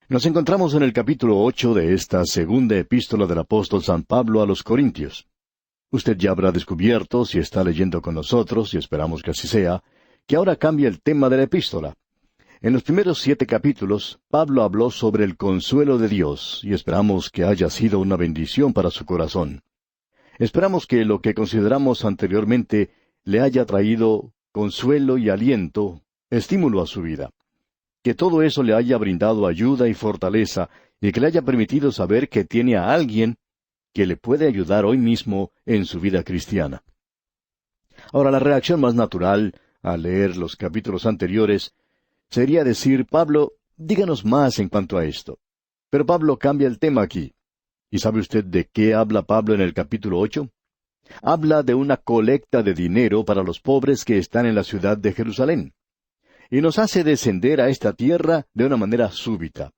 Nos encontramos en el capítulo 8 de esta segunda epístola del apóstol San Pablo a los Corintios. Usted ya habrá descubierto, si está leyendo con nosotros, y esperamos que así sea, que ahora cambia el tema de la epístola. En los primeros 7 capítulos, Pablo habló sobre el consuelo de Dios, y esperamos que haya sido una bendición para su corazón. Esperamos que lo que consideramos anteriormente le haya traído consuelo y aliento, estímulo a su vida. Que todo eso le haya brindado ayuda y fortaleza, y que le haya permitido saber que tiene a alguien que le puede ayudar hoy mismo en su vida cristiana. Ahora, la reacción más natural al leer los capítulos anteriores sería decir: Pablo, díganos más en cuanto a esto. Pero Pablo cambia el tema aquí. ¿Y sabe usted de qué habla Pablo en el capítulo 8? Habla de una colecta de dinero para los pobres que están en la ciudad de Jerusalén. Y nos hace descender a esta tierra de una manera súbita.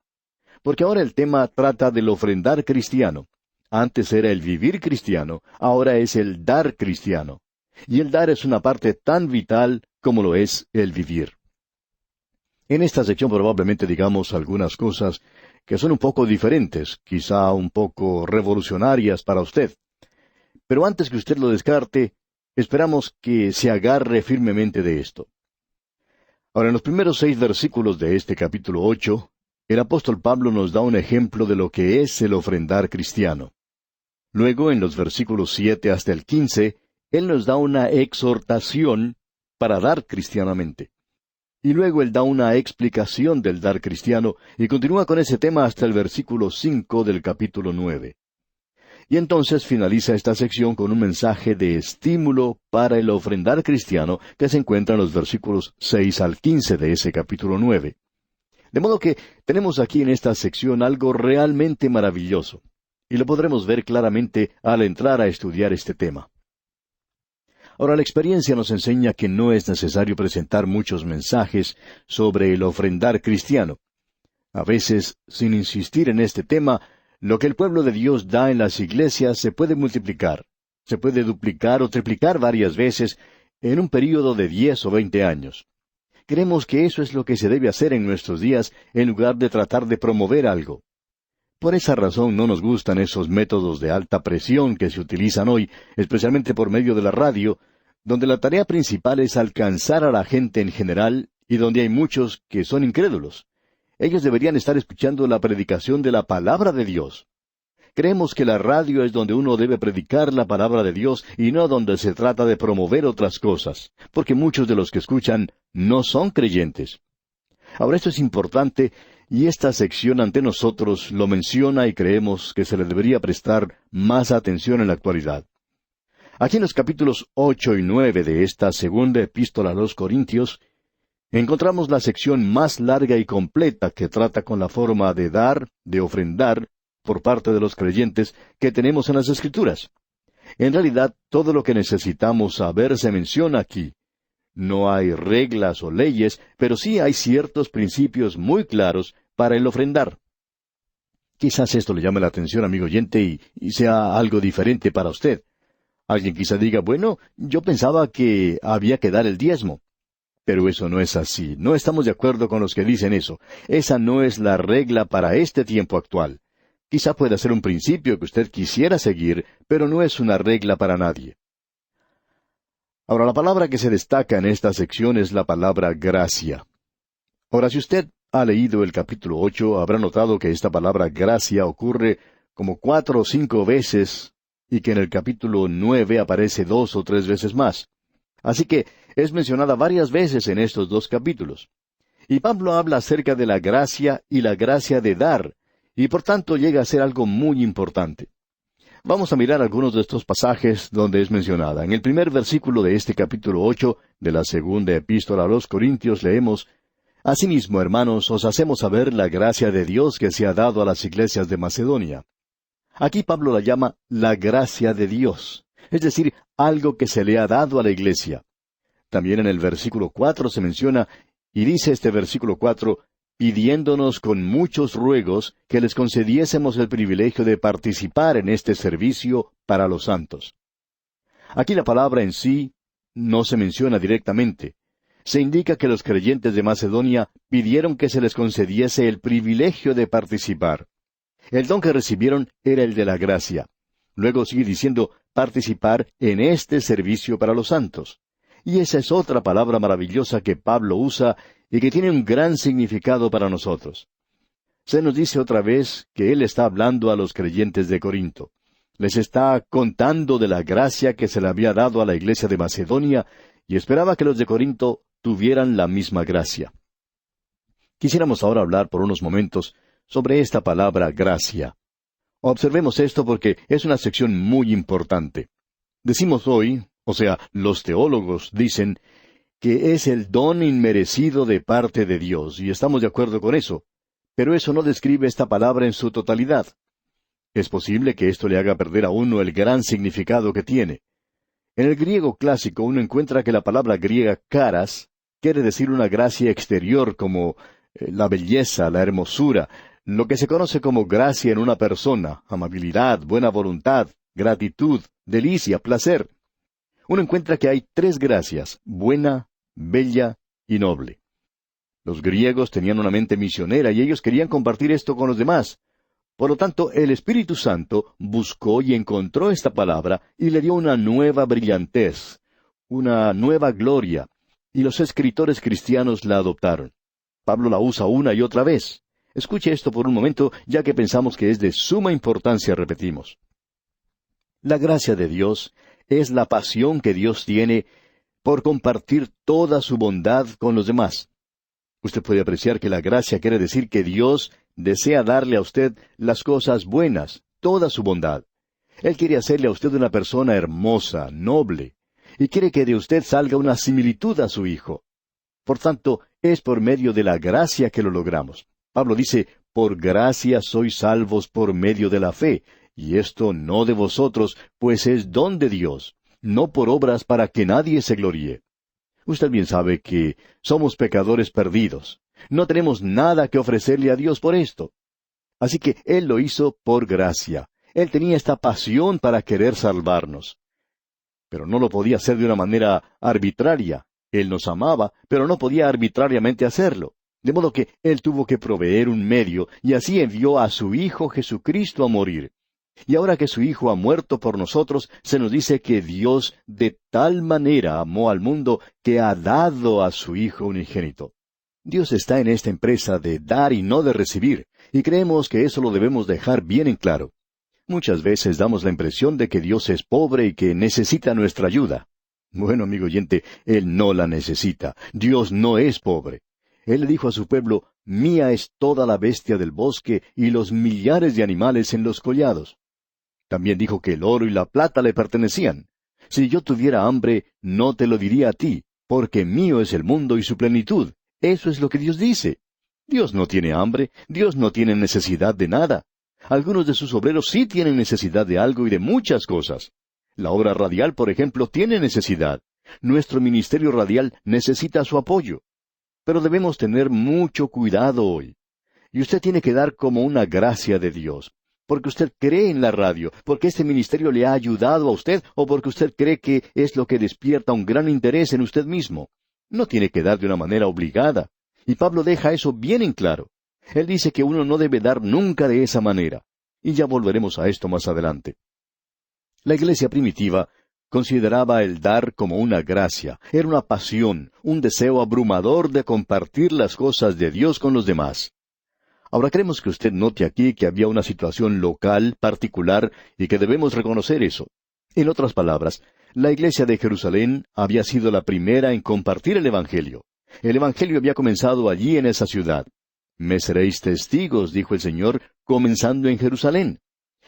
Porque ahora el tema trata del ofrendar cristiano. Antes era el vivir cristiano, ahora es el dar cristiano. Y el dar es una parte tan vital como lo es el vivir. En esta sección probablemente digamos algunas cosas que son un poco diferentes, quizá un poco revolucionarias para usted. Pero antes que usted lo descarte, esperamos que se agarre firmemente de esto. Ahora, en los primeros 6 versículos de este capítulo 8, el apóstol Pablo nos da un ejemplo de lo que es el ofrendar cristiano. Luego, en los versículos 7 hasta el 15, él nos da una exhortación para dar cristianamente. Y luego él da una explicación del dar cristiano y continúa con ese tema hasta el versículo 5 del capítulo 9. Y entonces finaliza esta sección con un mensaje de estímulo para el ofrendar cristiano que se encuentra en los versículos 6 al 15 de ese capítulo 9. De modo que tenemos aquí en esta sección algo realmente maravilloso, y lo podremos ver claramente al entrar a estudiar este tema. Ahora, la experiencia nos enseña que no es necesario presentar muchos mensajes sobre el ofrendar cristiano. A veces, sin insistir en este tema, lo que el pueblo de Dios da en las iglesias se puede multiplicar, se puede duplicar o triplicar varias veces en un período de 10 o 20 años. Creemos que eso es lo que se debe hacer en nuestros días en lugar de tratar de promover algo. Por esa razón no nos gustan esos métodos de alta presión que se utilizan hoy, especialmente por medio de la radio, donde la tarea principal es alcanzar a la gente en general y donde hay muchos que son incrédulos. Ellos deberían estar escuchando la predicación de la palabra de Dios. Creemos que la radio es donde uno debe predicar la palabra de Dios y no donde se trata de promover otras cosas, porque muchos de los que escuchan no son creyentes. Ahora, esto es importante y esta sección ante nosotros lo menciona y creemos que se le debería prestar más atención en la actualidad. Aquí en los capítulos 8 y 9 de esta segunda epístola a los Corintios, encontramos la sección más larga y completa que trata con la forma de dar, de ofrendar, por parte de los creyentes que tenemos en las Escrituras. En realidad, todo lo que necesitamos saber se menciona aquí. No hay reglas o leyes, pero sí hay ciertos principios muy claros para el ofrendar. Quizás esto le llame la atención, amigo oyente, y sea algo diferente para usted. Alguien quizá diga: bueno, yo pensaba que había que dar el diezmo. Pero eso no es así. No estamos de acuerdo con los que dicen eso. Esa no es la regla para este tiempo actual. Quizá pueda ser un principio que usted quisiera seguir, pero no es una regla para nadie. Ahora, la palabra que se destaca en esta sección es la palabra gracia. Ahora, si usted ha leído el capítulo 8, habrá notado que esta palabra gracia ocurre como 4 o 5 veces, y que en el capítulo 9 aparece 2 o 3 veces más. Así que es mencionada varias veces en estos 2 capítulos. Y Pablo habla acerca de la gracia y la gracia de dar, y por tanto llega a ser algo muy importante. Vamos a mirar algunos de estos pasajes donde es mencionada. En el primer versículo de este capítulo 8 de la segunda epístola a los Corintios leemos: Asimismo, hermanos, os hacemos saber la gracia de Dios que se ha dado a las iglesias de Macedonia. Aquí Pablo la llama la gracia de Dios, es decir, algo que se le ha dado a la iglesia. También en el versículo 4 se menciona, y dice este versículo 4, pidiéndonos con muchos ruegos que les concediésemos el privilegio de participar en este servicio para los santos. Aquí la palabra en sí no se menciona directamente. se indica que los creyentes de Macedonia pidieron que se les concediese el privilegio de participar. El don que recibieron era el de la gracia. Luego sigue diciendo participar en este servicio para los santos. Y esa es otra palabra maravillosa que Pablo usa y que tiene un gran significado para nosotros. Se nos dice otra vez que él está hablando a los creyentes de Corinto. Les está contando de la gracia que se le había dado a la iglesia de Macedonia y esperaba que los de Corinto tuvieran la misma gracia. Quisiéramos ahora hablar por unos momentos sobre esta palabra gracia. Observemos esto porque es una sección muy importante. Decimos hoy, o sea, los teólogos dicen, que es el don inmerecido de parte de Dios, y estamos de acuerdo con eso. Pero eso no describe esta palabra en su totalidad. Es posible que esto le haga perder a uno el gran significado que tiene. En el griego clásico uno encuentra que la palabra griega charis quiere decir una gracia exterior como la belleza, la hermosura, lo que se conoce como gracia en una persona, amabilidad, buena voluntad, gratitud, delicia, placer. Uno encuentra que hay tres gracias: buena, bella y noble. Los griegos tenían una mente misionera y ellos querían compartir esto con los demás. Por lo tanto, el Espíritu Santo buscó y encontró esta palabra y le dio una nueva brillantez, una nueva gloria, y los escritores cristianos la adoptaron. Pablo la usa una y otra vez. Escuche esto por un momento, ya que pensamos que es de suma importancia, repetimos. La gracia de Dios es la pasión que Dios tiene por compartir toda su bondad con los demás. Usted puede apreciar que la gracia quiere decir que Dios desea darle a usted las cosas buenas, toda su bondad. Él quiere hacerle a usted una persona hermosa, noble, y quiere que de usted salga una similitud a su Hijo. Por tanto, es por medio de la gracia que lo logramos. Pablo dice, por gracia sois salvos por medio de la fe, y esto no de vosotros, pues es don de Dios, no por obras para que nadie se gloríe. Usted bien sabe que somos pecadores perdidos. No tenemos nada que ofrecerle a Dios por esto. Así que Él lo hizo por gracia. Él tenía esta pasión para querer salvarnos. Pero no lo podía hacer de una manera arbitraria. Él nos amaba, pero no podía arbitrariamente hacerlo. De modo que Él tuvo que proveer un medio, y así envió a su Hijo Jesucristo a morir. Y ahora que su Hijo ha muerto por nosotros, se nos dice que Dios de tal manera amó al mundo que ha dado a su Hijo unigénito. Dios está en esta empresa de dar y no de recibir, y creemos que eso lo debemos dejar bien en claro. Muchas veces damos la impresión de que Dios es pobre y que necesita nuestra ayuda. Bueno, amigo oyente, Él no la necesita. Dios no es pobre. Él le dijo a su pueblo, mía es toda la bestia del bosque y los millares de animales en los collados. También dijo que el oro y la plata le pertenecían. Si yo tuviera hambre, no te lo diría a ti, porque mío es el mundo y su plenitud. Eso es lo que Dios dice. Dios no tiene hambre, Dios no tiene necesidad de nada. Algunos de sus obreros sí tienen necesidad de algo y de muchas cosas. La obra radial, por ejemplo, tiene necesidad. Nuestro ministerio radial necesita su apoyo. Pero debemos tener mucho cuidado hoy. Y usted tiene que dar como una gracia de Dios. Porque usted cree en la radio, porque este ministerio le ha ayudado a usted, o porque usted cree que es lo que despierta un gran interés en usted mismo. No tiene que dar de una manera obligada. Y Pablo deja eso bien en claro. Él dice que uno no debe dar nunca de esa manera. Y ya volveremos a esto más adelante. La iglesia primitiva consideraba el dar como una gracia. Era una pasión, un deseo abrumador de compartir las cosas de Dios con los demás. Ahora queremos que usted note aquí que había una situación local, particular, y que debemos reconocer eso. En otras palabras, la iglesia de Jerusalén había sido la primera en compartir el Evangelio. El Evangelio había comenzado allí en esa ciudad. Me seréis testigos, dijo el Señor, comenzando en Jerusalén.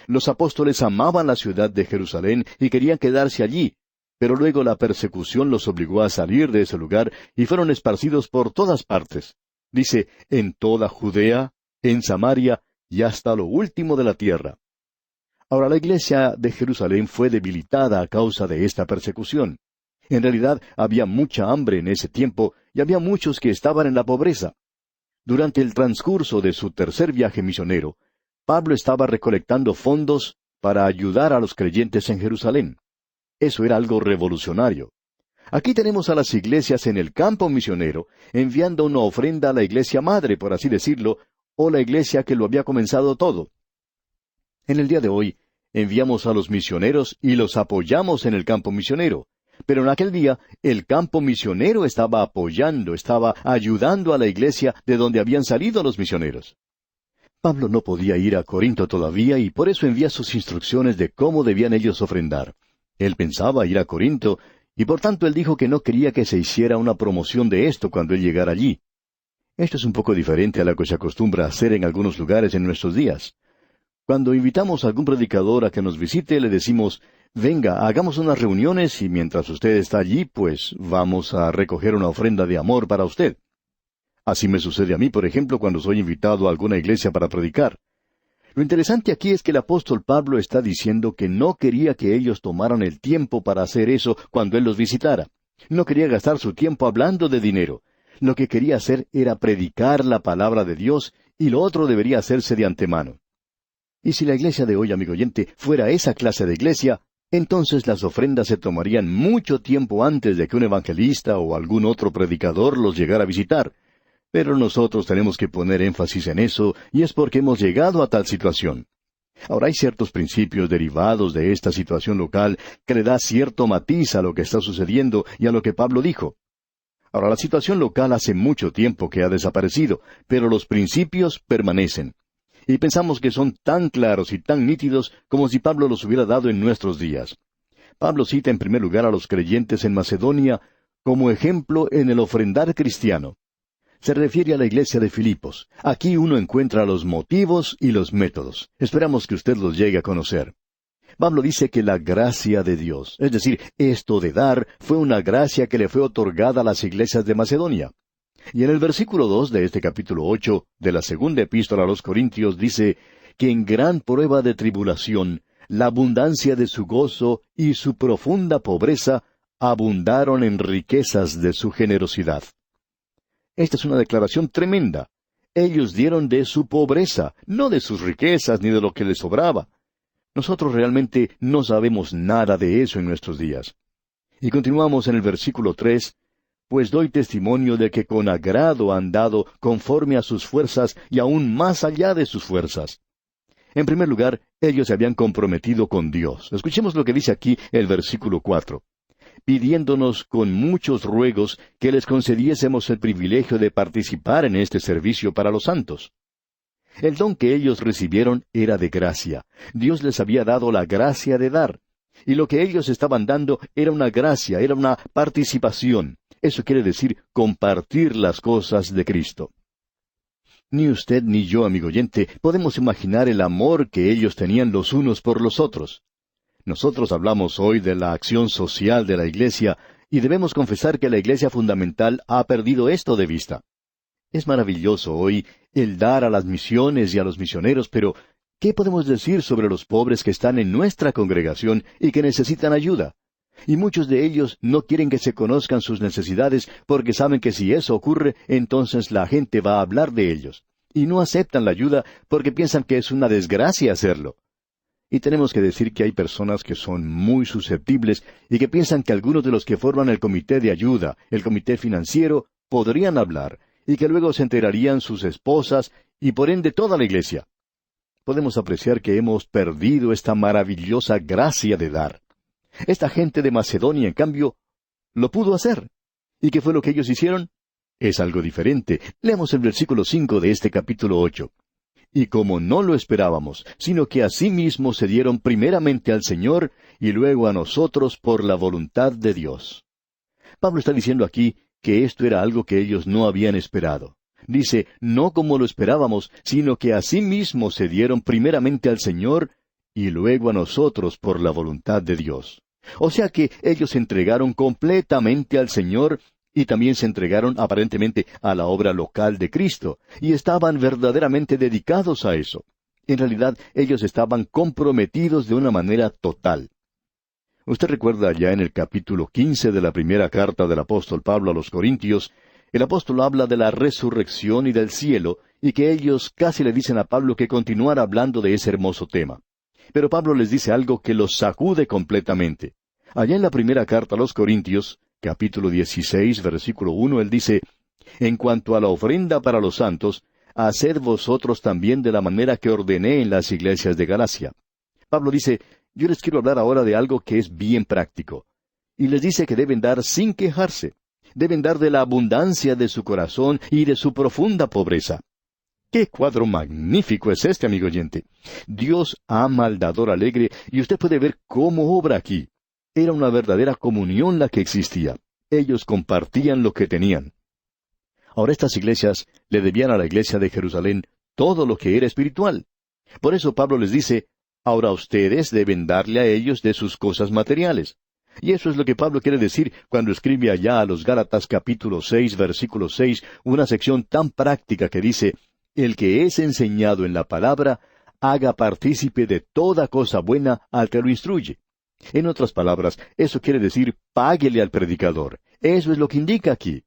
Los apóstoles amaban la ciudad de Jerusalén y querían quedarse allí, pero luego la persecución los obligó a salir de ese lugar y fueron esparcidos por todas partes. Dice, en toda Judea, en Samaria y hasta lo último de la tierra. Ahora la iglesia de Jerusalén fue debilitada a causa de esta persecución. En realidad había mucha hambre en ese tiempo y había muchos que estaban en la pobreza. Durante el transcurso de su tercer viaje misionero, Pablo estaba recolectando fondos para ayudar a los creyentes en Jerusalén. Eso era algo revolucionario. Aquí tenemos a las iglesias en el campo misionero, enviando una ofrenda a la iglesia madre, por así decirlo, o la iglesia que lo había comenzado todo. En el día de hoy, enviamos a los misioneros y los apoyamos en el campo misionero. Pero en aquel día, el campo misionero estaba apoyando, estaba ayudando a la iglesia de donde habían salido los misioneros. Pablo no podía ir a Corinto todavía y por eso envía sus instrucciones de cómo debían ellos ofrendar. Él pensaba ir a Corinto y por tanto él dijo que no quería que se hiciera una promoción de esto cuando él llegara allí. Esto es un poco diferente a lo que se acostumbra a hacer en algunos lugares en nuestros días. Cuando invitamos a algún predicador a que nos visite, le decimos, venga, hagamos unas reuniones y mientras usted está allí, pues vamos a recoger una ofrenda de amor para usted. Así me sucede a mí, por ejemplo, cuando soy invitado a alguna iglesia para predicar. Lo interesante aquí es que el apóstol Pablo está diciendo que no quería que ellos tomaran el tiempo para hacer eso cuando él los visitara. No quería gastar su tiempo hablando de dinero. Lo que quería hacer era predicar la palabra de Dios y lo otro debería hacerse de antemano. Y si la iglesia de hoy, amigo oyente, fuera esa clase de iglesia, entonces las ofrendas se tomarían mucho tiempo antes de que un evangelista o algún otro predicador los llegara a visitar. Pero nosotros tenemos que poner énfasis en eso, y es porque hemos llegado a tal situación. Ahora hay ciertos principios derivados de esta situación local que le da cierto matiz a lo que está sucediendo y a lo que Pablo dijo. Ahora la situación local hace mucho tiempo que ha desaparecido, pero los principios permanecen. Y pensamos que son tan claros y tan nítidos como si Pablo los hubiera dado en nuestros días. Pablo cita en primer lugar a los creyentes en Macedonia como ejemplo en el ofrendar cristiano. Se refiere a la iglesia de Filipos. Aquí uno encuentra los motivos y los métodos. Esperamos que usted los llegue a conocer. Pablo dice que la gracia de Dios, es decir, esto de dar, fue una gracia que le fue otorgada a las iglesias de Macedonia. Y en el versículo 2 de este capítulo 8 de la segunda epístola a los Corintios dice que en gran prueba de tribulación, la abundancia de su gozo y su profunda pobreza abundaron en riquezas de su generosidad. Esta es una declaración tremenda. Ellos dieron de su pobreza, no de sus riquezas ni de lo que les sobraba. Nosotros realmente no sabemos nada de eso en nuestros días. Y continuamos en el versículo 3, pues doy testimonio de que con agrado han dado conforme a sus fuerzas y aún más allá de sus fuerzas. En primer lugar, ellos se habían comprometido con Dios. Escuchemos lo que dice aquí el versículo 4. Pidiéndonos con muchos ruegos que les concediésemos el privilegio de participar en este servicio para los santos. El don que ellos recibieron era de gracia. Dios les había dado la gracia de dar. Y lo que ellos estaban dando era una gracia, era una participación. Eso quiere decir compartir las cosas de Cristo. Ni usted ni yo, amigo oyente, podemos imaginar el amor que ellos tenían los unos por los otros. Nosotros hablamos hoy de la acción social de la Iglesia, y debemos confesar que la Iglesia fundamental ha perdido esto de vista. Es maravilloso hoy el dar a las misiones y a los misioneros, pero ¿qué podemos decir sobre los pobres que están en nuestra congregación y que necesitan ayuda? Y muchos de ellos no quieren que se conozcan sus necesidades porque saben que si eso ocurre, entonces la gente va a hablar de ellos. Y no aceptan la ayuda porque piensan que es una desgracia hacerlo. Y tenemos que decir que hay personas que son muy susceptibles y que piensan que algunos de los que forman el comité de ayuda, el comité financiero, podrían hablar, y que luego se enterarían sus esposas y por ende toda la iglesia. Podemos apreciar que hemos perdido esta maravillosa gracia de dar. Esta gente de Macedonia, en cambio, lo pudo hacer. ¿Y qué fue lo que ellos hicieron? Es algo diferente. Leamos el versículo 5 de este capítulo 8. Y como no lo esperábamos, sino que asimismo se dieron primeramente al Señor y luego a nosotros por la voluntad de Dios. Pablo está diciendo aquí que esto era algo que ellos no habían esperado. Dice, no como lo esperábamos, sino que asimismo se dieron primeramente al Señor y luego a nosotros por la voluntad de Dios. O sea que ellos se entregaron completamente al Señor y también se entregaron aparentemente a la obra local de Cristo, y estaban verdaderamente dedicados a eso. En realidad, ellos estaban comprometidos de una manera total. Usted recuerda ya en el capítulo 15 de la primera carta del apóstol Pablo a los Corintios, el apóstol habla de la resurrección y del cielo, y que ellos casi le dicen a Pablo que continuara hablando de ese hermoso tema. Pero Pablo les dice algo que los sacude completamente. Allá en la primera carta a los Corintios, capítulo 16, versículo 1, él dice, «En cuanto a la ofrenda para los santos, haced vosotros también de la manera que ordené en las iglesias de Galacia». Pablo dice, yo les quiero hablar ahora de algo que es bien práctico. Y les dice que deben dar sin quejarse. Deben dar de la abundancia de su corazón y de su profunda pobreza. ¡Qué cuadro magnífico es este, amigo oyente! Dios ama al dador alegre y usted puede ver cómo obra aquí. Era una verdadera comunión la que existía. Ellos compartían lo que tenían. Ahora estas iglesias le debían a la iglesia de Jerusalén todo lo que era espiritual. Por eso Pablo les dice, ahora ustedes deben darle a ellos de sus cosas materiales. Y eso es lo que Pablo quiere decir cuando escribe allá a los Gálatas capítulo 6, versículo 6, una sección tan práctica que dice, «El que es enseñado en la palabra, haga partícipe de toda cosa buena al que lo instruye». En otras palabras, eso quiere decir, páguele al predicador. Eso es lo que indica aquí.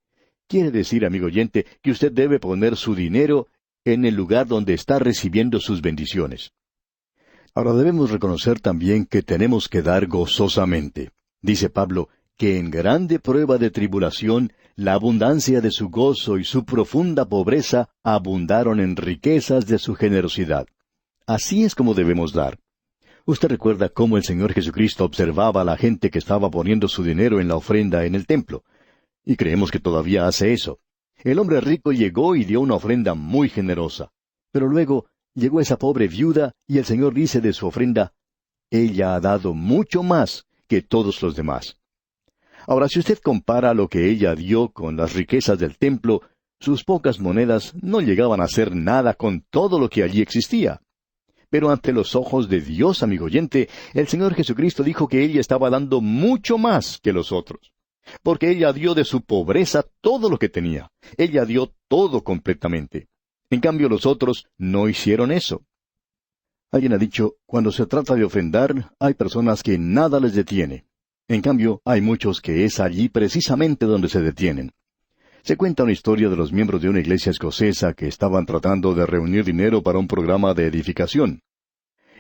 Quiere decir, amigo oyente, que usted debe poner su dinero en el lugar donde está recibiendo sus bendiciones. Ahora debemos reconocer también que tenemos que dar gozosamente. Dice Pablo, que en grande prueba de tribulación, la abundancia de su gozo y su profunda pobreza abundaron en riquezas de su generosidad. Así es como debemos dar. Usted recuerda cómo el Señor Jesucristo observaba a la gente que estaba poniendo su dinero en la ofrenda en el templo. Y creemos que todavía hace eso. El hombre rico llegó y dio una ofrenda muy generosa. Pero luego llegó esa pobre viuda y el Señor dice de su ofrenda, «Ella ha dado mucho más que todos los demás». Ahora, si usted compara lo que ella dio con las riquezas del templo, sus pocas monedas no llegaban a ser nada con todo lo que allí existía. Pero ante los ojos de Dios, amigo oyente, el Señor Jesucristo dijo que ella estaba dando mucho más que los otros. Porque ella dio de su pobreza todo lo que tenía. Ella dio todo completamente. En cambio, los otros no hicieron eso. Alguien ha dicho, cuando se trata de ofrendar, hay personas que nada les detiene. En cambio, hay muchos que es allí precisamente donde se detienen. Se cuenta una historia de los miembros de una iglesia escocesa que estaban tratando de reunir dinero para un programa de edificación.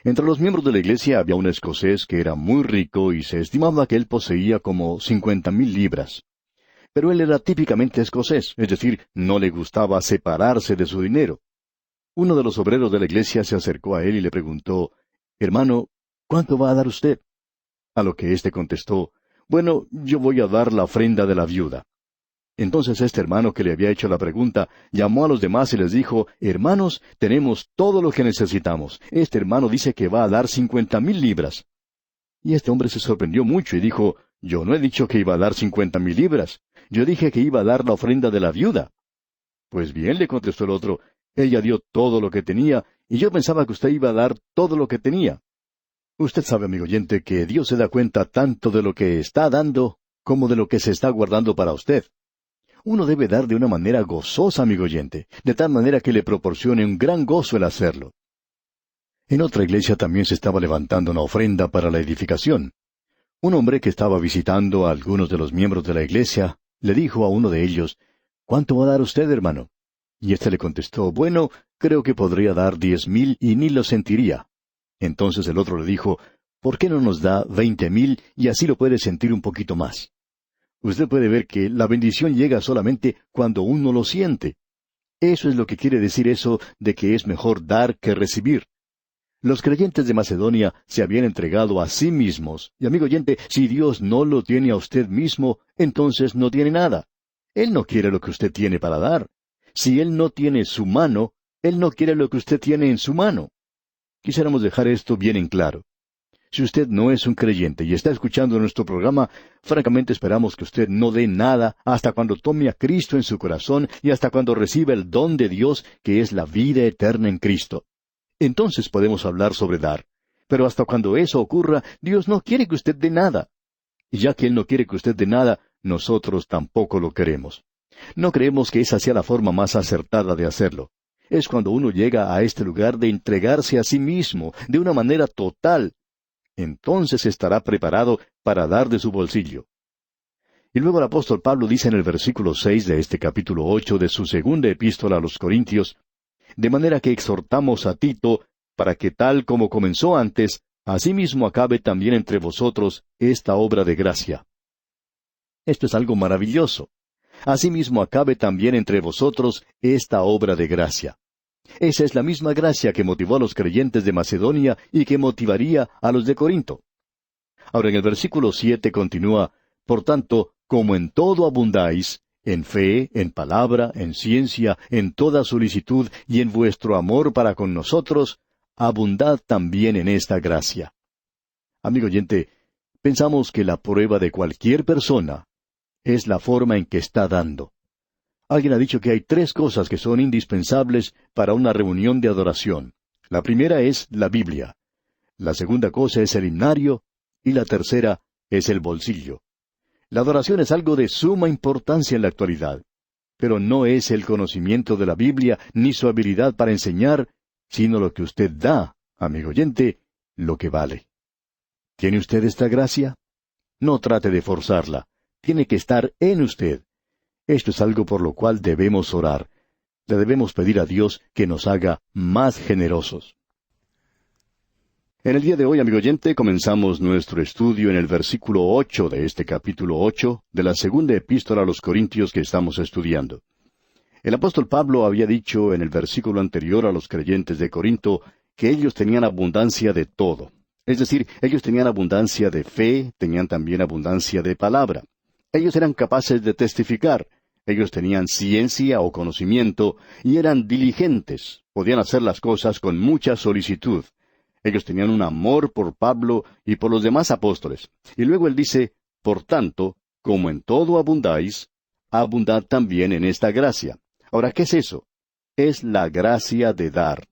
Entre los miembros de la iglesia había un escocés que era muy rico y se estimaba que él poseía como 50,000 libras. Pero él era típicamente escocés, es decir, no le gustaba separarse de su dinero. Uno de los obreros de la iglesia se acercó a él y le preguntó, «Hermano, ¿cuánto va a dar usted?» A lo que éste contestó, «Bueno, yo voy a dar la ofrenda de la viuda». Entonces este hermano que le había hecho la pregunta, llamó a los demás y les dijo, «Hermanos, tenemos todo lo que necesitamos. Este hermano dice que va a dar 50,000 libras». Y este hombre se sorprendió mucho y dijo, «Yo no he dicho que iba a dar 50,000 libras. Yo dije que iba a dar la ofrenda de la viuda». «Pues bien», le contestó el otro, «ella dio todo lo que tenía, y yo pensaba que usted iba a dar todo lo que tenía». Usted sabe, amigo oyente, que Dios se da cuenta tanto de lo que está dando como de lo que se está guardando para usted. Uno debe dar de una manera gozosa, amigo oyente, de tal manera que le proporcione un gran gozo el hacerlo. En otra iglesia también se estaba levantando una ofrenda para la edificación. Un hombre que estaba visitando a algunos de los miembros de la iglesia le dijo a uno de ellos, «¿Cuánto va a dar usted, hermano?» Y éste le contestó, «Bueno, creo que podría dar 10,000 y ni lo sentiría». Entonces el otro le dijo, «¿Por qué no nos da 20,000 y así lo puede sentir un poquito más?» Usted puede ver que la bendición llega solamente cuando uno lo siente. Eso es lo que quiere decir eso de que es mejor dar que recibir. Los creyentes de Macedonia se habían entregado a sí mismos. Y amigo oyente, si Dios no lo tiene a usted mismo, entonces no tiene nada. Él no quiere lo que usted tiene para dar. Si Él no tiene su mano, Él no quiere lo que usted tiene en su mano. Quisiéramos dejar esto bien en claro. Si usted no es un creyente y está escuchando nuestro programa, francamente esperamos que usted no dé nada hasta cuando tome a Cristo en su corazón y hasta cuando reciba el don de Dios, que es la vida eterna en Cristo. Entonces podemos hablar sobre dar. Pero hasta cuando eso ocurra, Dios no quiere que usted dé nada. Y ya que Él no quiere que usted dé nada, nosotros tampoco lo queremos. No creemos que esa sea la forma más acertada de hacerlo. Es cuando uno llega a este lugar de entregarse a sí mismo, de una manera total. Entonces estará preparado para dar de su bolsillo. Y luego el apóstol Pablo dice en el versículo 6 de este capítulo 8 de su segunda epístola a los Corintios, «De manera que exhortamos a Tito, para que tal como comenzó antes, asimismo acabe también entre vosotros esta obra de gracia». Esto es algo maravilloso. Asimismo acabe también entre vosotros esta obra de gracia. Esa es la misma gracia que motivó a los creyentes de Macedonia y que motivaría a los de Corinto. Ahora en el versículo 7 continúa, por tanto, como en todo abundáis, en fe, en palabra, en ciencia, en toda solicitud y en vuestro amor para con nosotros, abundad también en esta gracia. Amigo oyente, pensamos que la prueba de cualquier persona es la forma en que está dando. Alguien ha dicho que hay tres cosas que son indispensables para una reunión de adoración. La primera es la Biblia. La segunda cosa es el himnario. Y la tercera es el bolsillo. La adoración es algo de suma importancia en la actualidad. Pero no es el conocimiento de la Biblia ni su habilidad para enseñar, sino lo que usted da, amigo oyente, lo que vale. ¿Tiene usted esta gracia? No trate de forzarla. Tiene que estar en usted. Esto es algo por lo cual debemos orar. Le debemos pedir a Dios que nos haga más generosos. En el día de hoy, amigo oyente, comenzamos nuestro estudio en el versículo 8 de este capítulo 8 de la segunda epístola a los Corintios que estamos estudiando. El apóstol Pablo había dicho en el versículo anterior a los creyentes de Corinto que ellos tenían abundancia de todo. Es decir, ellos tenían abundancia de fe, tenían también abundancia de palabra. Ellos eran capaces de testificar. Ellos tenían ciencia o conocimiento y eran diligentes. Podían hacer las cosas con mucha solicitud. Ellos tenían un amor por Pablo y por los demás apóstoles. Y luego él dice, por tanto, como en todo abundáis, abundad también en esta gracia. Ahora, ¿qué es eso? Es la gracia de dar.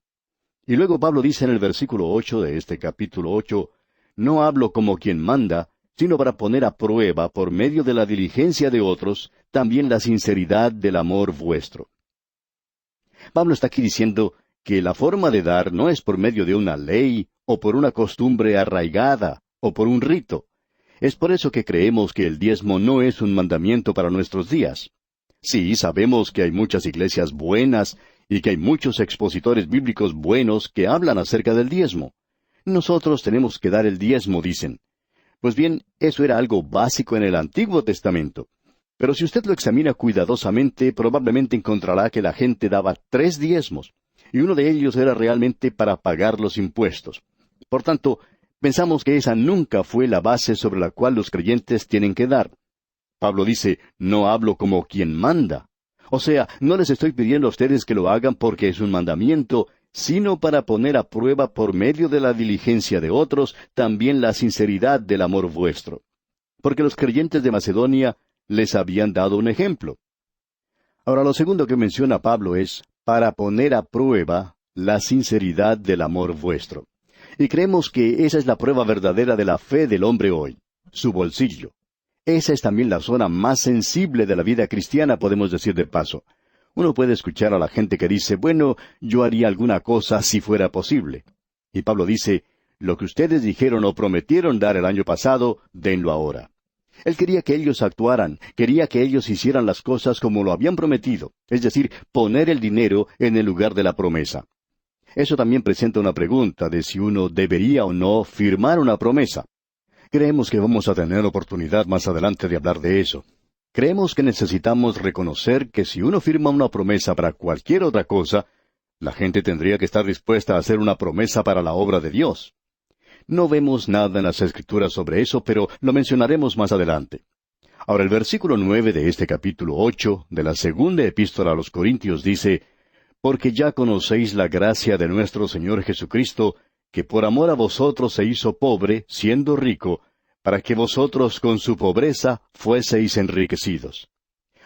Y luego Pablo dice en el versículo 8 de este capítulo 8, no hablo como quien manda, sino para poner a prueba, por medio de la diligencia de otros, también la sinceridad del amor vuestro. Pablo está aquí diciendo que la forma de dar no es por medio de una ley, o por una costumbre arraigada, o por un rito. Es por eso que creemos que el diezmo no es un mandamiento para nuestros días. Sí, sabemos que hay muchas iglesias buenas, y que hay muchos expositores bíblicos buenos que hablan acerca del diezmo. Nosotros tenemos que dar el diezmo, dicen. Pues bien, eso era algo básico en el Antiguo Testamento. Pero si usted lo examina cuidadosamente, probablemente encontrará que la gente daba 3 diezmos, y uno de ellos era realmente para pagar los impuestos. Por tanto, pensamos que esa nunca fue la base sobre la cual los creyentes tienen que dar. Pablo dice, no hablo como quien manda. O sea, no les estoy pidiendo a ustedes que lo hagan porque es un mandamiento, sino para poner a prueba por medio de la diligencia de otros también la sinceridad del amor vuestro. Porque los creyentes de Macedonia les habían dado un ejemplo. Ahora, lo segundo que menciona Pablo es, para poner a prueba la sinceridad del amor vuestro. Y creemos que esa es la prueba verdadera de la fe del hombre hoy, su bolsillo. Esa es también la zona más sensible de la vida cristiana, podemos decir de paso. Uno puede escuchar a la gente que dice, bueno, yo haría alguna cosa si fuera posible. Y Pablo dice, lo que ustedes dijeron o prometieron dar el año pasado, denlo ahora. Él quería que ellos actuaran, quería que ellos hicieran las cosas como lo habían prometido, es decir, poner el dinero en el lugar de la promesa. Eso también presenta una pregunta de si uno debería o no firmar una promesa. Creemos que vamos a tener oportunidad más adelante de hablar de eso. Creemos que necesitamos reconocer que si uno firma una promesa para cualquier otra cosa, la gente tendría que estar dispuesta a hacer una promesa para la obra de Dios. No vemos nada en las Escrituras sobre eso, pero lo mencionaremos más adelante. Ahora, el versículo 9 de este capítulo 8 de la segunda epístola a los Corintios dice, porque ya conocéis la gracia de nuestro Señor Jesucristo, que por amor a vosotros se hizo pobre, siendo rico, para que vosotros con su pobreza fueseis enriquecidos.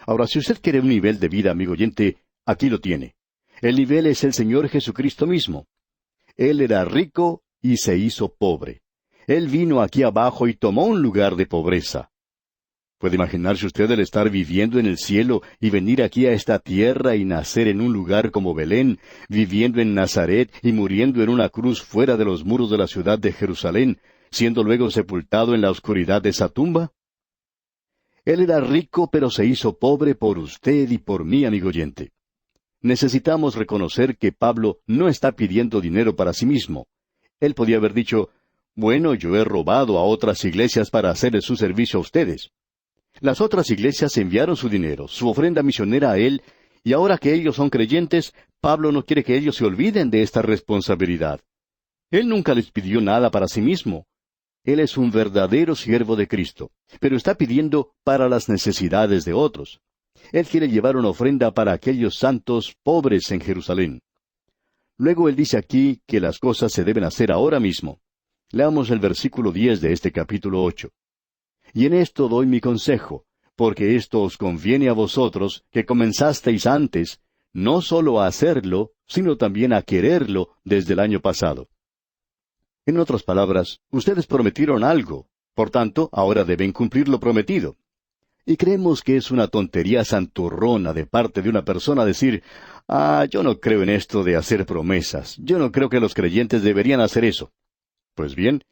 Ahora, si usted quiere un nivel de vida, amigo oyente, aquí lo tiene. El nivel es el Señor Jesucristo mismo. Él era rico y se hizo pobre. Él vino aquí abajo y tomó un lugar de pobreza. ¿Puede imaginarse usted el estar viviendo en el cielo y venir aquí a esta tierra y nacer en un lugar como Belén, viviendo en Nazaret y muriendo en una cruz fuera de los muros de la ciudad de Jerusalén, siendo luego sepultado en la oscuridad de esa tumba? Él era rico, pero se hizo pobre por usted y por mí, amigo oyente. Necesitamos reconocer que Pablo no está pidiendo dinero para sí mismo. Él podía haber dicho, bueno, yo he robado a otras iglesias para hacerles su servicio a ustedes. Las otras iglesias enviaron su dinero, su ofrenda misionera a él, y ahora que ellos son creyentes, Pablo no quiere que ellos se olviden de esta responsabilidad. Él nunca les pidió nada para sí mismo. Él es un verdadero siervo de Cristo, pero está pidiendo para las necesidades de otros. Él quiere llevar una ofrenda para aquellos santos pobres en Jerusalén. Luego él dice aquí que las cosas se deben hacer ahora mismo. Leamos el versículo 10 de este capítulo 8. Y en esto doy mi consejo, porque esto os conviene a vosotros, que comenzasteis antes, no sólo a hacerlo, sino también a quererlo desde el año pasado. En otras palabras, ustedes prometieron algo, por tanto, ahora deben cumplir lo prometido. Y creemos que es una tontería santurrona de parte de una persona decir, yo no creo en esto de hacer promesas, yo no creo que los creyentes deberían hacer eso. Pues bien,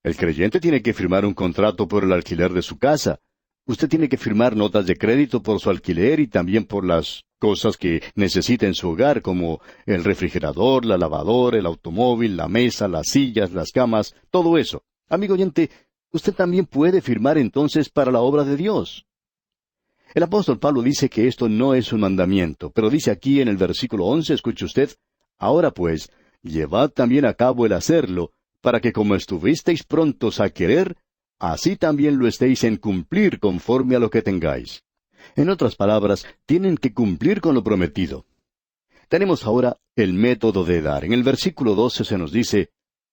el creyente tiene que firmar un contrato por el alquiler de su casa. Usted tiene que firmar notas de crédito por su alquiler y también por las cosas que necesita en su hogar, como el refrigerador, la lavadora, el automóvil, la mesa, las sillas, las camas, todo eso. Amigo oyente, usted también puede firmar entonces para la obra de Dios. El apóstol Pablo dice que esto no es un mandamiento, pero dice aquí en el versículo 11, escuche usted, ahora pues, llevad también a cabo el hacerlo, para que como estuvisteis prontos a querer, así también lo estéis en cumplir conforme a lo que tengáis. En otras palabras, tienen que cumplir con lo prometido. Tenemos ahora el método de dar. En el versículo 12 se nos dice,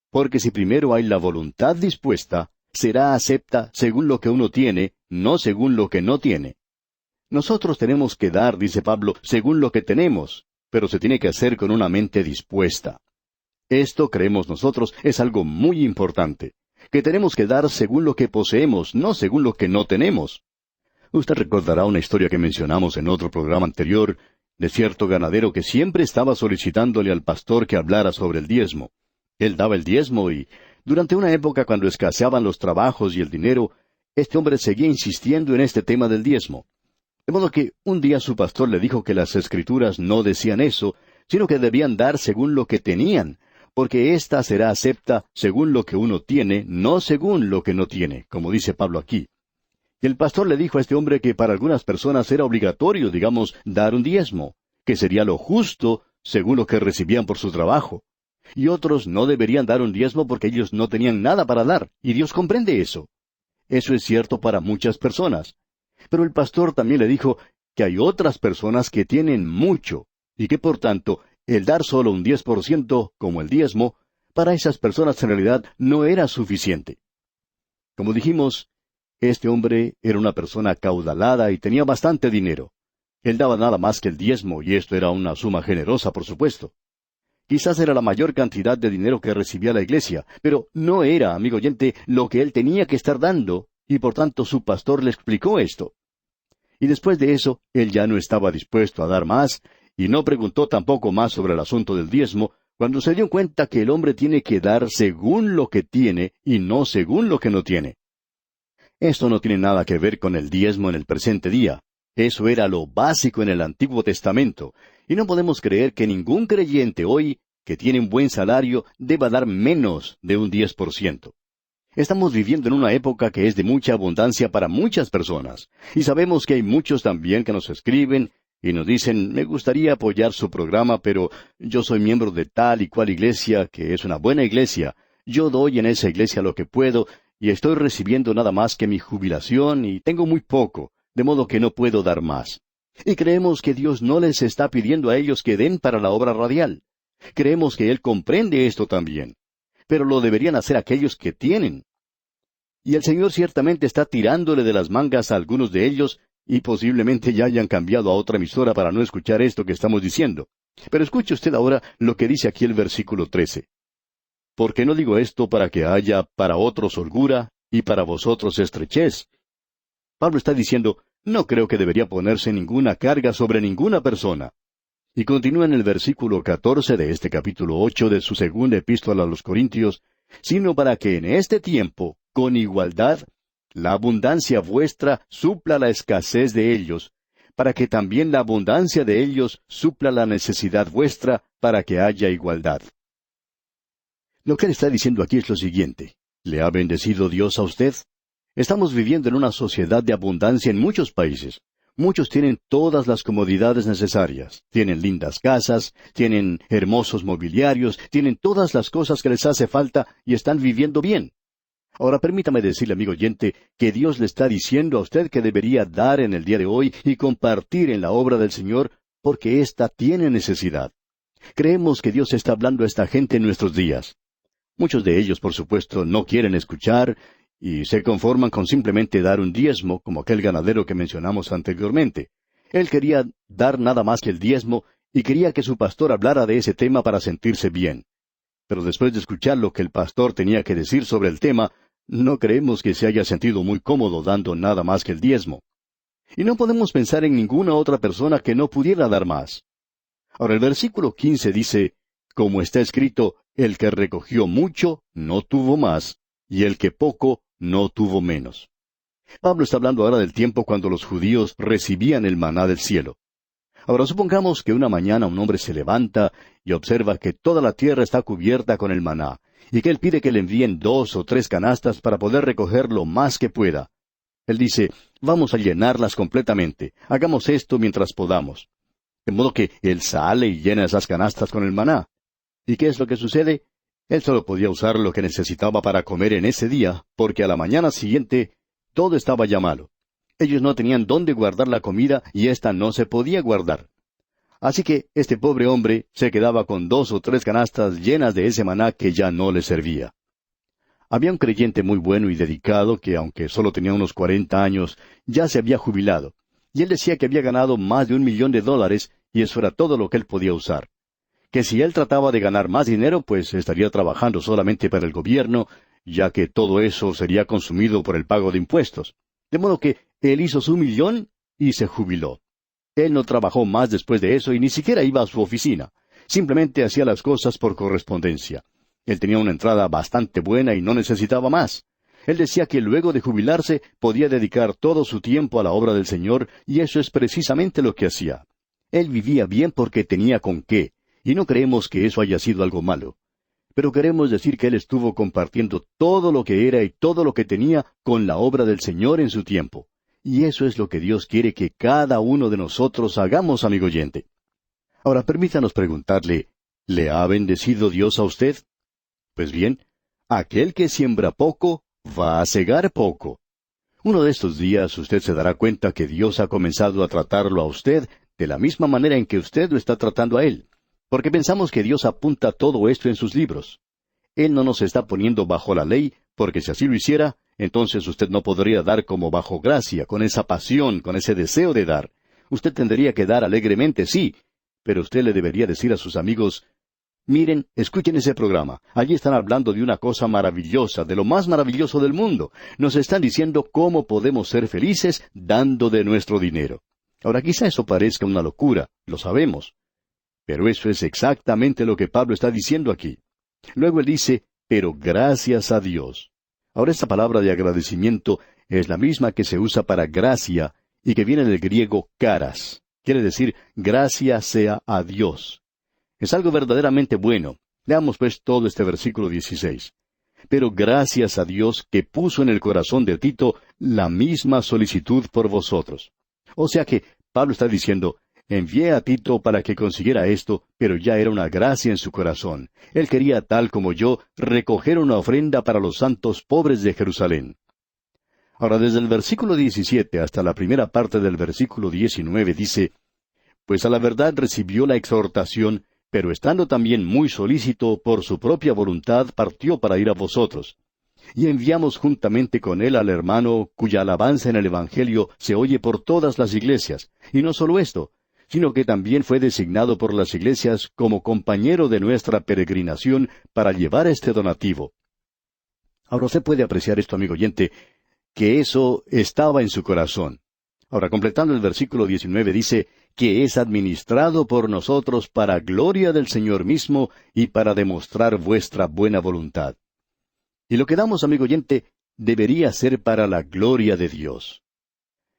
porque si primero hay la voluntad dispuesta, será acepta según lo que uno tiene, no según lo que no tiene. Nosotros tenemos que dar, dice Pablo, según lo que tenemos, pero se tiene que hacer con una mente dispuesta. Esto, creemos nosotros, es algo muy importante, que tenemos que dar según lo que poseemos, no según lo que no tenemos. Usted recordará una historia que mencionamos en otro programa anterior, de cierto ganadero que siempre estaba solicitándole al pastor que hablara sobre el diezmo. Él daba el diezmo y, durante una época cuando escaseaban los trabajos y el dinero, este hombre seguía insistiendo en este tema del diezmo. De modo que un día su pastor le dijo que las Escrituras no decían eso, sino que debían dar según lo que tenían, porque ésta será acepta según lo que uno tiene, no según lo que no tiene, como dice Pablo aquí. Y el pastor le dijo a este hombre que para algunas personas era obligatorio, digamos, dar un diezmo, que sería lo justo según lo que recibían por su trabajo. Y otros no deberían dar un diezmo porque ellos no tenían nada para dar, y Dios comprende eso. Eso es cierto para muchas personas. Pero el pastor también le dijo que hay otras personas que tienen mucho, y que por tanto, el dar solo un 10%, como el diezmo, para esas personas en realidad no era suficiente. Como dijimos, este hombre era una persona acaudalada y tenía bastante dinero. Él daba nada más que el diezmo, y esto era una suma generosa, por supuesto. Quizás era la mayor cantidad de dinero que recibía la iglesia, pero no era, amigo oyente, lo que él tenía que estar dando, y por tanto su pastor le explicó esto. Y después de eso, él ya no estaba dispuesto a dar más, y no preguntó tampoco más sobre el asunto del diezmo, cuando se dio cuenta que el hombre tiene que dar según lo que tiene, y no según lo que no tiene. Esto no tiene nada que ver con el diezmo en el presente día. Eso era lo básico en el Antiguo Testamento, y no podemos creer que ningún creyente hoy, que tiene un buen salario, deba dar menos de un 10%. Estamos viviendo en una época que es de mucha abundancia para muchas personas, y sabemos que hay muchos también que nos escriben y nos dicen, me gustaría apoyar su programa, pero yo soy miembro de tal y cual iglesia, que es una buena iglesia. Yo doy en esa iglesia lo que puedo, y estoy recibiendo nada más que mi jubilación, y tengo muy poco, de modo que no puedo dar más. Y creemos que Dios no les está pidiendo a ellos que den para la obra radial. Creemos que Él comprende esto también. Pero lo deberían hacer aquellos que tienen. Y el Señor ciertamente está tirándole de las mangas a algunos de ellos, y posiblemente ya hayan cambiado a otra emisora para no escuchar esto que estamos diciendo. Pero escuche usted ahora lo que dice aquí el versículo 13. Porque no digo esto para que haya para otros holgura, y para vosotros estrechez. Pablo está diciendo, no creo que debería ponerse ninguna carga sobre ninguna persona. Y continúa en el versículo 14 de este capítulo 8 de su segunda epístola a los Corintios, sino para que en este tiempo, con igualdad, la abundancia vuestra supla la escasez de ellos, para que también la abundancia de ellos supla la necesidad vuestra, para que haya igualdad. Lo que él está diciendo aquí es lo siguiente. ¿Le ha bendecido Dios a usted? Estamos viviendo en una sociedad de abundancia en muchos países. Muchos tienen todas las comodidades necesarias. Tienen lindas casas, tienen hermosos mobiliarios, tienen todas las cosas que les hace falta y están viviendo bien. Ahora permítame decirle, amigo oyente, que Dios le está diciendo a usted que debería dar en el día de hoy y compartir en la obra del Señor, porque ésta tiene necesidad. Creemos que Dios está hablando a esta gente en nuestros días. Muchos de ellos, por supuesto, no quieren escuchar y se conforman con simplemente dar un diezmo, como aquel ganadero que mencionamos anteriormente. Él quería dar nada más que el diezmo y quería que su pastor hablara de ese tema para sentirse bien. Pero después de escuchar lo que el pastor tenía que decir sobre el tema, no creemos que se haya sentido muy cómodo dando nada más que el diezmo. Y no podemos pensar en ninguna otra persona que no pudiera dar más. Ahora el versículo 15 dice, como está escrito, el que recogió mucho no tuvo más, y el que poco no tuvo menos. Pablo está hablando ahora del tiempo cuando los judíos recibían el maná del cielo. Ahora supongamos que una mañana un hombre se levanta y observa que toda la tierra está cubierta con el maná, y que él pide que le envíen 2 o 3 canastas para poder recoger lo más que pueda. Él dice, vamos a llenarlas completamente, hagamos esto mientras podamos. De modo que él sale y llena esas canastas con el maná. ¿Y qué es lo que sucede? Él solo podía usar lo que necesitaba para comer en ese día, porque a la mañana siguiente todo estaba ya malo. Ellos no tenían dónde guardar la comida y ésta no se podía guardar. Así que este pobre hombre se quedaba con 2 o 3 canastas llenas de ese maná que ya no le servía. Había un creyente muy bueno y dedicado que, aunque solo tenía unos 40 años, ya se había jubilado. Y él decía que había ganado más de $1,000,000 y eso era todo lo que él podía usar. Que si él trataba de ganar más dinero, pues estaría trabajando solamente para el gobierno, ya que todo eso sería consumido por el pago de impuestos. De modo que él hizo su 1,000,000 y se jubiló. Él no trabajó más después de eso y ni siquiera iba a su oficina. Simplemente hacía las cosas por correspondencia. Él tenía una entrada bastante buena y no necesitaba más. Él decía que luego de jubilarse podía dedicar todo su tiempo a la obra del Señor, y eso es precisamente lo que hacía. Él vivía bien porque tenía con qué, y no creemos que eso haya sido algo malo. Pero queremos decir que él estuvo compartiendo todo lo que era y todo lo que tenía con la obra del Señor en su tiempo. Y eso es lo que Dios quiere que cada uno de nosotros hagamos, amigo oyente. Ahora permítanos preguntarle, ¿le ha bendecido Dios a usted? Pues bien, aquel que siembra poco, va a segar poco. Uno de estos días usted se dará cuenta que Dios ha comenzado a tratarlo a usted de la misma manera en que usted lo está tratando a Él. Porque pensamos que Dios apunta todo esto en sus libros. Él no nos está poniendo bajo la ley, porque si así lo hiciera, entonces usted no podría dar como bajo gracia, con esa pasión, con ese deseo de dar. Usted tendría que dar alegremente, sí, pero usted le debería decir a sus amigos, miren, escuchen ese programa. Allí están hablando de una cosa maravillosa, de lo más maravilloso del mundo. Nos están diciendo cómo podemos ser felices dando de nuestro dinero. Ahora quizá eso parezca una locura, lo sabemos. Pero eso es exactamente lo que Pablo está diciendo aquí. Luego él dice, pero gracias a Dios. Ahora esta palabra de agradecimiento es la misma que se usa para gracia y que viene del griego caras. Quiere decir, gracia sea a Dios. Es algo verdaderamente bueno. Leamos pues todo este versículo 16. Pero gracias a Dios que puso en el corazón de Tito la misma solicitud por vosotros. O sea que Pablo está diciendo, envié a Tito para que consiguiera esto, pero ya era una gracia en su corazón. Él quería, tal como yo, recoger una ofrenda para los santos pobres de Jerusalén. Ahora, desde el versículo 17 hasta la primera parte del versículo 19 dice, pues a la verdad recibió la exhortación, pero estando también muy solícito por su propia voluntad partió para ir a vosotros. Y enviamos juntamente con él al hermano cuya alabanza en el Evangelio se oye por todas las iglesias. Y no solo esto, sino que también fue designado por las iglesias como compañero de nuestra peregrinación para llevar este donativo. Ahora usted puede apreciar esto, amigo oyente, que eso estaba en su corazón. Ahora, completando el versículo 19, dice, que es administrado por nosotros para gloria del Señor mismo y para demostrar vuestra buena voluntad. Y lo que damos, amigo oyente, debería ser para la gloria de Dios.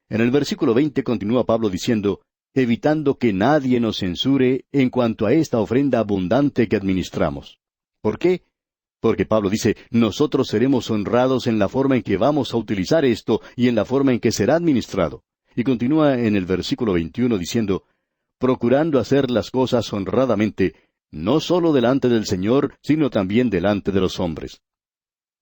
En el versículo 20 continúa Pablo diciendo, evitando que nadie nos censure en cuanto a esta ofrenda abundante que administramos. ¿Por qué? Porque Pablo dice, nosotros seremos honrados en la forma en que vamos a utilizar esto y en la forma en que será administrado. Y continúa en el versículo 21 diciendo, procurando hacer las cosas honradamente, no solo delante del Señor, sino también delante de los hombres.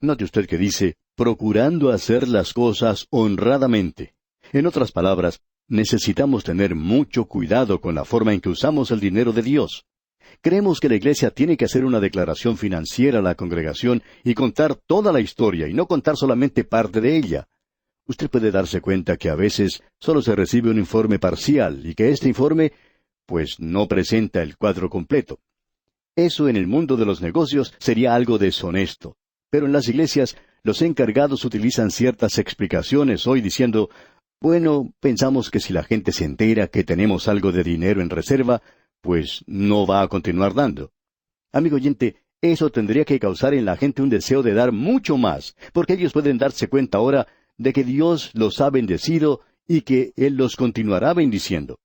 Note usted que dice, procurando hacer las cosas honradamente. En otras palabras, necesitamos tener mucho cuidado con la forma en que usamos el dinero de Dios. Creemos que la iglesia tiene que hacer una declaración financiera a la congregación y contar toda la historia y no contar solamente parte de ella. Usted puede darse cuenta que a veces solo se recibe un informe parcial y que este informe, pues, no presenta el cuadro completo. Eso en el mundo de los negocios sería algo deshonesto. Pero en las iglesias, los encargados utilizan ciertas explicaciones hoy diciendo, bueno, pensamos que si la gente se entera que tenemos algo de dinero en reserva, pues no va a continuar dando. Amigo oyente, eso tendría que causar en la gente un deseo de dar mucho más, porque ellos pueden darse cuenta ahora de que Dios los ha bendecido y que Él los continuará bendiciendo.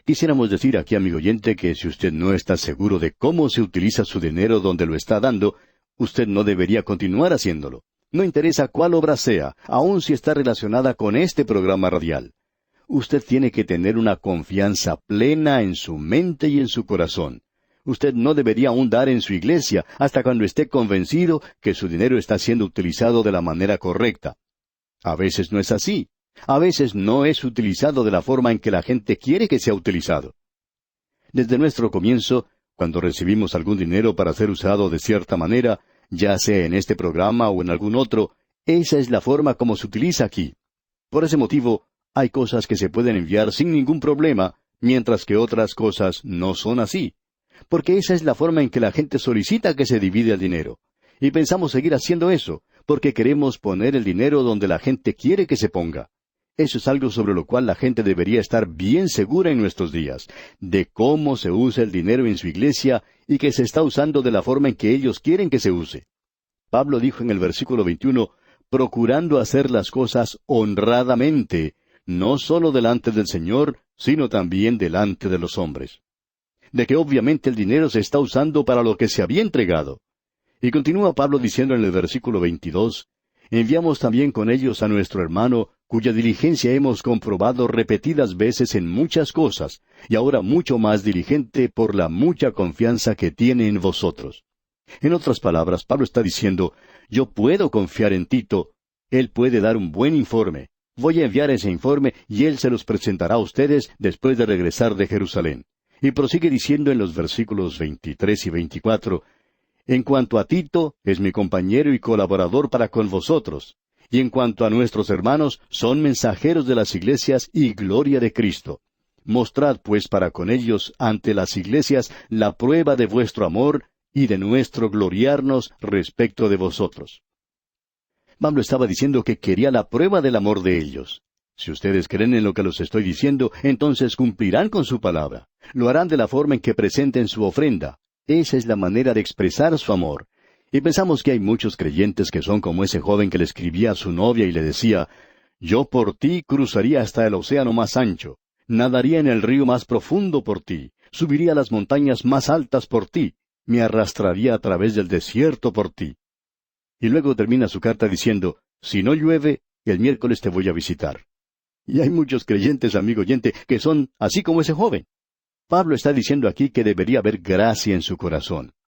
Quisiéramos decir aquí, amigo oyente, que si usted no está seguro de cómo se utiliza su dinero donde lo está dando, usted no debería continuar haciéndolo. No interesa cuál obra sea, aun si está relacionada con este programa radial. Usted tiene que tener una confianza plena en su mente y en su corazón. Usted no debería aún dar en su iglesia hasta cuando esté convencido que su dinero está siendo utilizado de la manera correcta. A veces no es así. A veces no es utilizado de la forma en que la gente quiere que sea utilizado. Desde nuestro comienzo, cuando recibimos algún dinero para ser usado de cierta manera, ya sea en este programa o en algún otro, esa es la forma como se utiliza aquí. Por ese motivo, hay cosas que se pueden enviar sin ningún problema, mientras que otras cosas no son así. Porque esa es la forma en que la gente solicita que se divide el dinero. Y pensamos seguir haciendo eso, porque queremos poner el dinero donde la gente quiere que se ponga. Eso es algo sobre lo cual la gente debería estar bien segura en nuestros días, de cómo se usa el dinero en su iglesia y que se está usando de la forma en que ellos quieren que se use. Pablo dijo en el versículo 21, procurando hacer las cosas honradamente, no solo delante del Señor, sino también delante de los hombres. De que obviamente el dinero se está usando para lo que se había entregado. Y continúa Pablo diciendo en el versículo 22, enviamos también con ellos a nuestro hermano, cuya diligencia hemos comprobado repetidas veces en muchas cosas, y ahora mucho más diligente por la mucha confianza que tiene en vosotros. En otras palabras, Pablo está diciendo, yo puedo confiar en Tito, él puede dar un buen informe. Voy a enviar ese informe y él se los presentará a ustedes después de regresar de Jerusalén. Y prosigue diciendo en los versículos 23 y 24, en cuanto a Tito, es mi compañero y colaborador para con vosotros. Y en cuanto a nuestros hermanos, son mensajeros de las iglesias y gloria de Cristo. Mostrad pues para con ellos ante las iglesias la prueba de vuestro amor y de nuestro gloriarnos respecto de vosotros. Pablo estaba diciendo que quería la prueba del amor de ellos. Si ustedes creen en lo que les estoy diciendo, entonces cumplirán con su palabra. Lo harán de la forma en que presenten su ofrenda. Esa es la manera de expresar su amor. Y pensamos que hay muchos creyentes que son como ese joven que le escribía a su novia y le decía, yo por ti cruzaría hasta el océano más ancho, nadaría en el río más profundo por ti, subiría a las montañas más altas por ti, me arrastraría a través del desierto por ti. Y luego termina su carta diciendo, si no llueve, el miércoles te voy a visitar. Y hay muchos creyentes, amigo oyente, que son así como ese joven. Pablo está diciendo aquí que debería haber gracia en su corazón.